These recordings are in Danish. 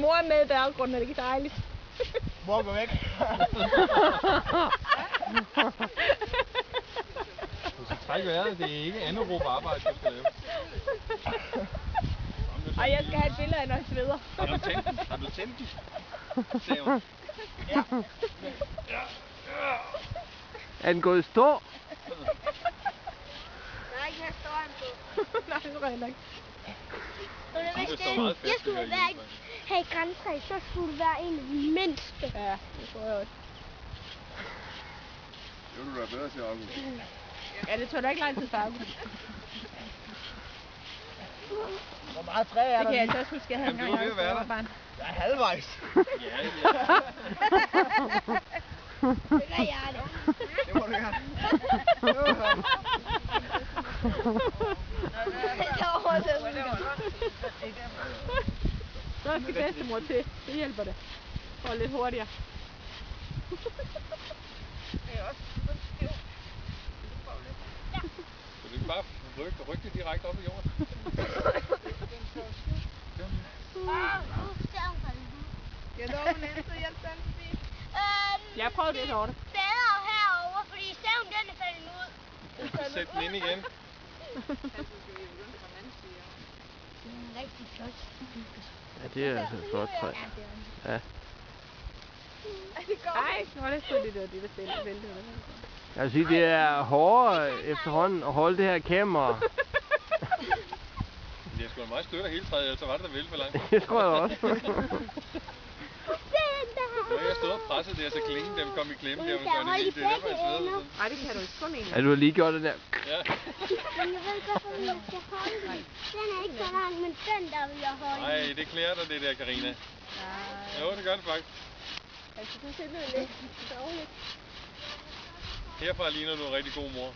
mor er med i baggrunden, er det ikke dejligt? Mor, gå væk. Du skal trække vejret, det er ikke anaerob arbejde, du skal lave. Ej, jeg skal have et billede af, når jeg sveder. Har du tændt den? Har du tændt den? Saven. Ja. Er den gået i stå? Nej, her står han på. Nej, det tror jeg ikke. Jeg skulle have et græntræ, så skulle det være en af de mindste. Ja, det tror jeg også. Det vil du være bedre til, August. Ja, det tog da ikke lang tid for August. Hvor meget træ er Det der? kan jeg altså også huske, at Jamen, du er ved at være der. barn. Jeg er halvvejs. Ja. Det gør jeg det. Det må du gerne. Så skal bedstemor til. Det hjælper det. Og lidt hurtigere. Så du ikke bare rykke det direkte op i jorden? Jeg prøvede det hårdt. Bedre herovre, fordi staven den er faldet ud. Sæt den ind igen. Rigtig flot. Ja, det er altså et flot træ. Ja. Ej, nu er det sgu det der væltede. Jeg vil sige, det er hårdere efterhånden at holde det her kamera. Det er sgu da meget støtter hele træet, ellers var det da vel for langt. Det tror jeg også. Nu har jeg stået og presset det, så klingen dem kom i klemme der, men så er det helt det, der var jeg sveder. Nej, det kan du ikke. Kun en. Ja, du har lige gjort det der. Ja. Men jeg ved godt, hvor jeg skal holde den. Den er ikke så lang, men den der vil jeg holde. Nej, det klæder dig det der, Karina. Jo, det gør det faktisk. Altså, du ser lidt dårligt. Herfra ligner du en rigtig god mor.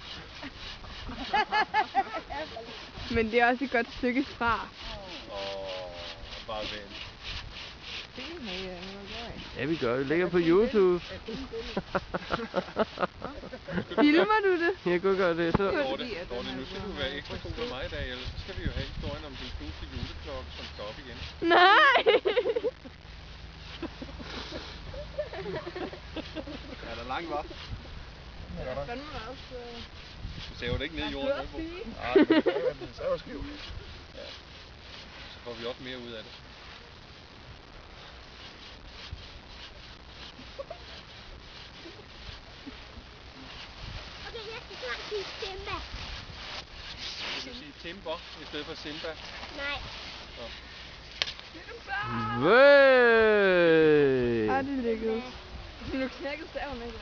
Men det er også et godt stykke fra. Bare vent. Ja, vi gør. Vi lægger på YouTube. Filmer du det? Jeg kunne gøre det så. Dorte, nu skal du være ekstra god med mig i dag, ellers så skal vi jo have historien om din pludselige juleklokke, som skal op igen. Nej! Er der langt, hva'? Ja, Du saver det ikke ned i jorden, vel, Bo? nej, den er jo skiv. Ja. Så får vi også mere ud af det. Okay, jeg skal snart sige Simba. Skal du sige Timber i stedet for Simba? Nej. Vøj! Ej, det lykkedes. Du knækkede staven ikke.